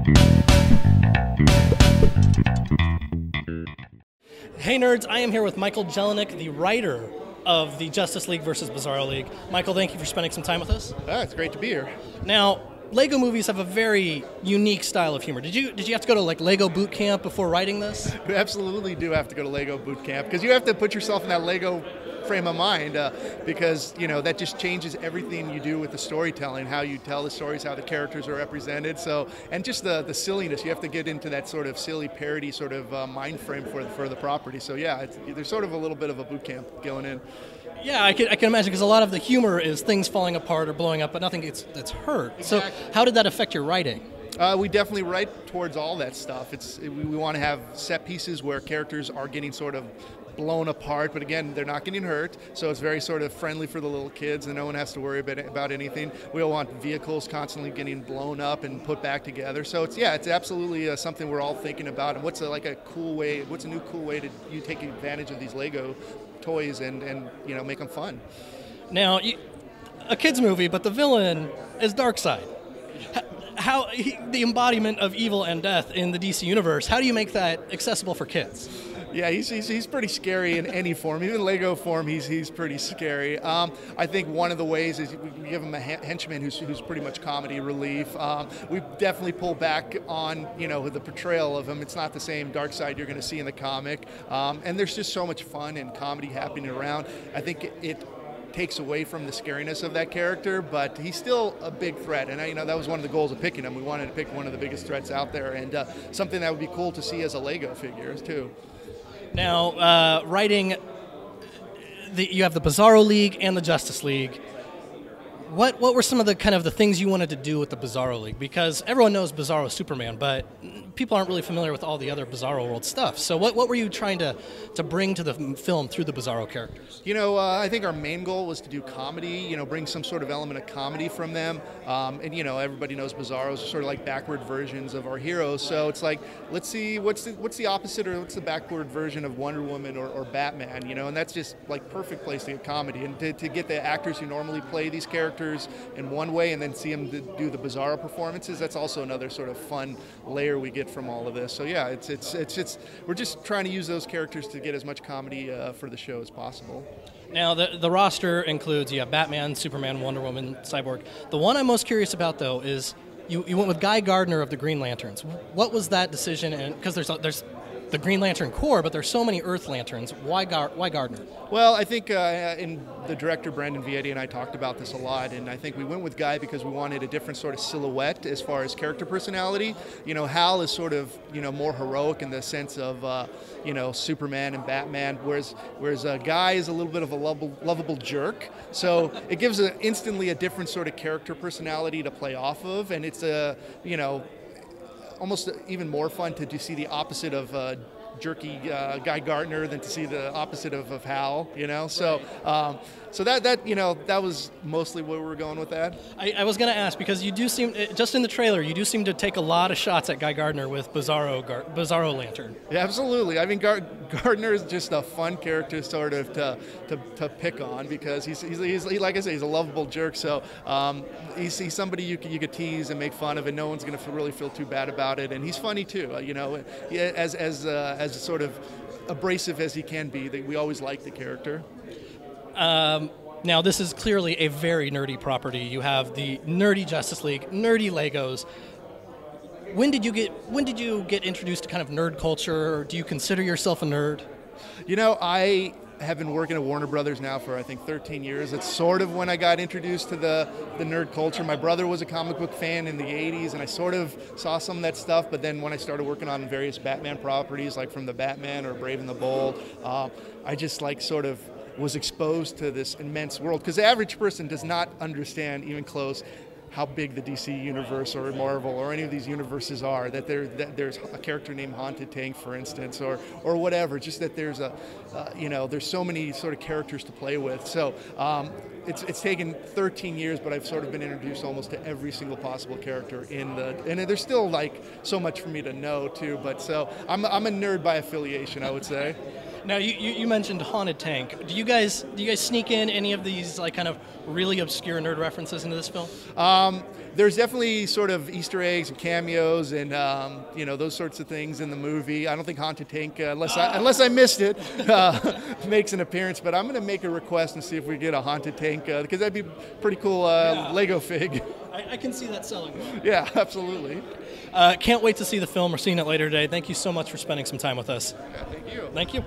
Hey nerds, I am here with Michael Jelenic, the writer of the Justice League versus Bizarro League. Michael, thank you for spending some time with us. It's great to be here. Now, Lego movies have a very unique style of humor. Did you have to go to like Lego boot camp before writing this? You absolutely do have to go to Lego boot camp because you have to put yourself in that Lego frame of mind because that just changes everything you do with the storytelling, how you tell the stories, how the characters are represented. So, and just the silliness, you have to get into that sort of silly parody sort of mind frame for the property. So yeah, there's sort of a little bit of a boot camp going in. Yeah, I can imagine, because a lot of the humor is things falling apart or blowing up, but nothing that's hurt. Exactly. So how did that affect your writing? We definitely write towards all that stuff. We want to have set pieces where characters are getting sort of blown apart, but again, they're not getting hurt, so it's very sort of friendly for the little kids and no one has to worry about anything. We all want vehicles constantly getting blown up and put back together, so it's absolutely something we're all thinking about. And what's a new cool way to you take advantage of these Lego toys and make them fun. Now, a kid's movie, but the villain is Darkseid. The embodiment of evil and death in the DC universe. How do you make that accessible for kids? Yeah, he's pretty scary in any form. Even Lego form, he's pretty scary. I think one of the ways is we give him a henchman who's pretty much comedy relief. We definitely pull back on the portrayal of him. It's not the same Darkseid you're going to see in the comic. And there's just so much fun and comedy happening around. I think it takes away from the scariness of that character, but he's still a big threat, and that was one of the goals of picking him. We wanted to pick one of the biggest threats out there, and something that would be cool to see as a Lego figure too. Now, writing, you have the Bizarro League and the Justice League. What were some of the the things you wanted to do with the Bizarro League? Because everyone knows Bizarro Superman, but people aren't really familiar with all the other Bizarro World stuff. So what were you trying to bring to the film through the Bizarro characters? I think our main goal was to do comedy, bring some sort of element of comedy from them. And everybody knows Bizarros are sort of like backward versions of our heroes. So it's like, let's see what's the opposite, or what's the backward version of Wonder Woman or Batman, and that's just like perfect place to get comedy and to get the actors who normally play these characters in one way and then see them do the Bizarro performances. That's also another sort of fun layer we get from all of this. So yeah, we're just trying to use those characters to get as much comedy for the show as possible. Now the roster includes Batman, Superman, Wonder Woman, Cyborg. The one I'm most curious about though is you went with Guy Gardner of the Green Lanterns. What was that decision? And because there's the Green Lantern Corps, but there's so many Earth Lanterns. Why Gardner? Well, I think in the director Brandon Vietti and I talked about this a lot, and I think we went with Guy because we wanted a different sort of silhouette as far as character personality. Hal is sort of more heroic in the sense of Superman and Batman, whereas Guy is a little bit of a lovable jerk. So it gives instantly a different sort of character personality to play off of, and it's almost even more fun to see the opposite of jerky Guy Gardner than to see the opposite of Hal, So that was mostly where we were going with that. I was going to ask, because you do seem, just in the trailer, you do seem to take a lot of shots at Guy Gardner with Bizarro Lantern. Yeah, absolutely. I mean, Gardner is just a fun character sort of to pick on because he's like I say, he's a lovable jerk. So he's somebody you could tease and make fun of, and no one's going to really feel too bad about it. And he's funny too. As sort of abrasive as he can be, we always like the character. Now, this is clearly a very nerdy property. You have the nerdy Justice League, nerdy Legos. When did you get introduced to kind of nerd culture, or do you consider yourself a nerd? I have been working at Warner Brothers now for I think 13 years. It's sort of when I got introduced to the nerd culture. My brother was a comic book fan in the 80s, and I sort of saw some of that stuff, but then when I started working on various Batman properties, like from the Batman or Brave and the Bold, I just sort of was exposed to this immense world, because the average person does not understand even close how big the DC universe or Marvel or any of these universes are, that there's a character named Haunted Tank, for instance, or whatever, just that there's there's so many sort of characters to play with. So it's taken 13 years, but I've sort of been introduced almost to every single possible character and there's still so much for me to know too, but so I'm a nerd by affiliation, I would say. Now you mentioned Haunted Tank. Do you guys sneak in any of these like kind of really obscure nerd references into this film? There's definitely sort of Easter eggs and cameos and those sorts of things in the movie. I don't think Haunted Tank, unless I missed it, makes an appearance. But I'm going to make a request and see if we get a Haunted Tank because that'd be pretty cool Lego fig. I can see that selling. Yeah, absolutely. Can't wait to see the film. We're seeing it later today. Thank you so much for spending some time with us. Yeah, thank you. Thank you.